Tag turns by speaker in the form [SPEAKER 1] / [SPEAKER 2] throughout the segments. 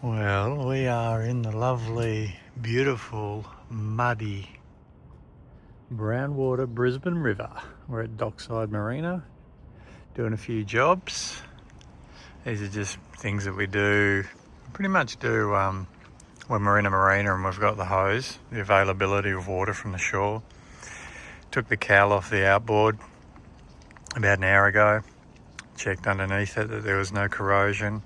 [SPEAKER 1] Well, we are in the lovely, beautiful, muddy Brownwater Brisbane River. We're at Dockside Marina doing a few jobs. These are just things that we do, pretty much do when we're in a marina and we've got the hose, the availability of water from the shore. Took the cowl off the outboard about an hour ago, checked underneath it that there was no corrosion.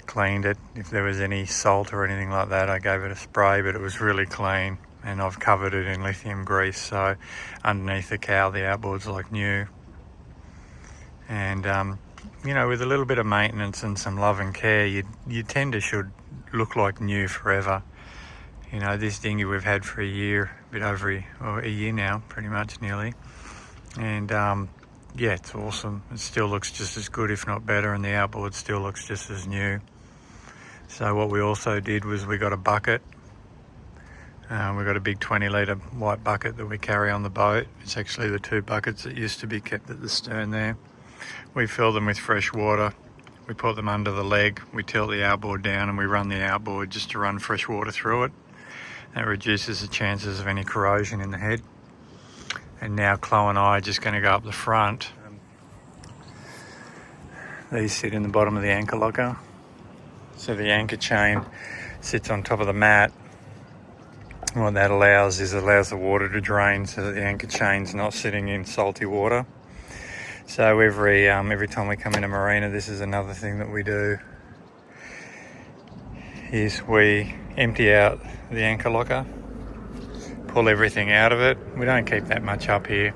[SPEAKER 1] Cleaned it. If there was any salt or anything like that, I gave it a spray, but it was really clean, and I've covered it in lithium grease, so underneath the cowl the outboard's like new. And you know, with a little bit of maintenance and some love and care, you tend to should look like new forever. You know, this dinghy we've had for a year, a bit over a year now, pretty much nearly, and yeah, it's awesome. It still looks just as good, if not better, and the outboard still looks just as new. So what we also did was we got a bucket. We got a big 20-litre white bucket that we carry on the boat. It's actually the two buckets that used to be kept at the stern there. We fill them with fresh water. We put them under the leg. We tilt the outboard down and we run the outboard just to run fresh water through it. That reduces the chances of any corrosion in the head. And now Chloe and I are just going to go up the front. These sit in the bottom of the anchor locker. So the anchor chain sits on top of the mat. What that allows the water to drain so that the anchor chain's not sitting in salty water. So every time we come in a marina, this is another thing that we do, is we empty out the anchor locker, pull everything out of it. We don't keep that much up here.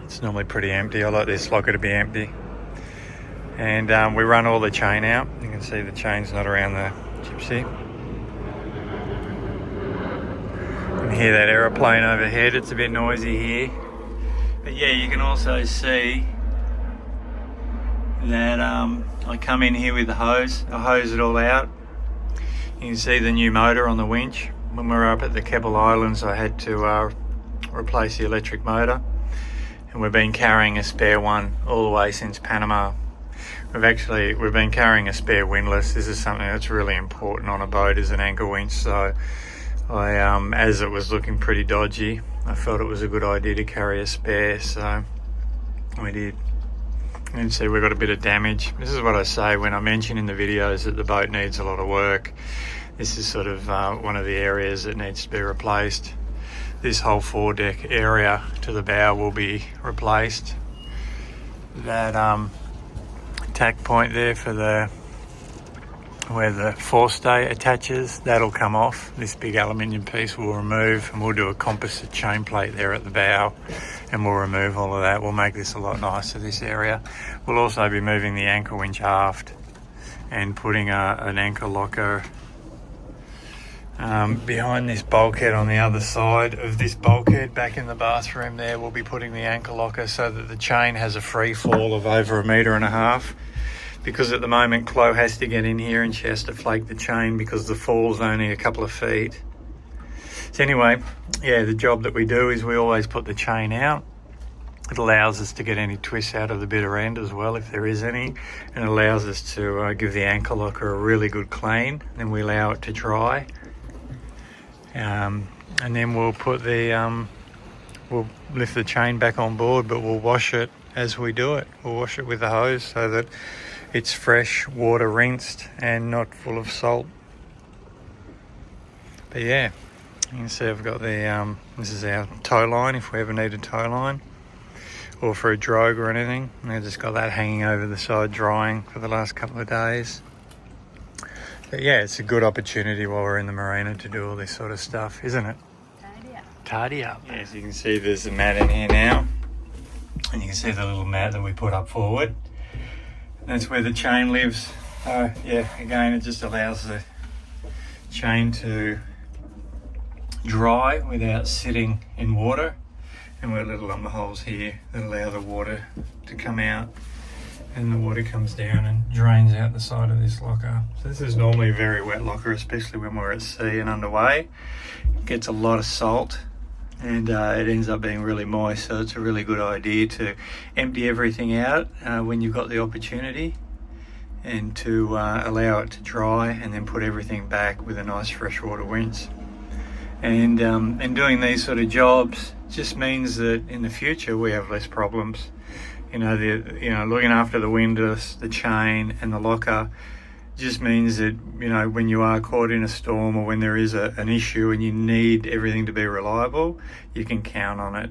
[SPEAKER 1] It's normally pretty empty. I like this locker to be empty. And we run all the chain out. You can see the chain's not around the gypsy. You can hear that aeroplane overhead. It's a bit noisy here. But yeah, you can also see that I come in here with the hose. I hose it all out. You can see the new motor on the winch. When we were up at the Keppel Islands, I had to replace the electric motor. And we've been carrying a spare one all the way since Panama. We've been carrying a spare windlass. This is something that's really important on a boat, is an anchor winch. So I, as it was looking pretty dodgy, I felt it was a good idea to carry a spare, so we did. You can see we've got a bit of damage. This is what I say when I mention in the videos that the boat needs a lot of work. This is sort of one of the areas that needs to be replaced. This whole foredeck area to the bow will be replaced. That tack point there for where the forestay attaches, that'll come off. This big aluminium piece we'll remove, and we'll do a composite chain plate there at the bow, and we'll remove all of that. We'll make this a lot nicer, this area. We'll also be moving the anchor winch aft and putting an anchor locker behind this bulkhead on the other side of this bulkhead. Back in the bathroom there, we'll be putting the anchor locker so that the chain has a free fall of over 1.5 meters. Because at the moment Chloe has to get in here and she has to flake the chain because the fall's only a couple of feet. So anyway, yeah, the job that we do is we always put the chain out. It allows us to get any twists out of the bitter end as well, if there is any, and allows us to give the anchor locker a really good clean. Then we allow it to dry, and then we'll put we'll lift the chain back on board, but we'll wash it as we do it. We'll wash it with the hose so that it's fresh water, rinsed and not full of salt. But yeah, you can see I've got the this is our tow line if we ever need a tow line, or for a drogue or anything. And I've just got that hanging over the side drying for the last couple of days. But yeah, it's a good opportunity while we're in the marina to do all this sort of stuff, isn't it? Tidy up. Yeah, as you can see, there's a mat in here now, and you can see the little mat that we put up forward. That's where the chain lives. Yeah, again, it just allows the chain to dry without sitting in water. And we've got little lumber holes here that allow the water to come out, and the water comes down and drains out the side of this locker. So this is normally a very wet locker, especially when we're at sea and underway. It gets a lot of salt, and it ends up being really moist, so it's a really good idea to empty everything out when you've got the opportunity and to allow it to dry, and then put everything back with a nice freshwater rinse. And doing these sort of jobs just means that in the future we have less problems. Looking after the windlass, the chain and the locker just means that, when you are caught in a storm, or when there is an issue and you need everything to be reliable, you can count on it.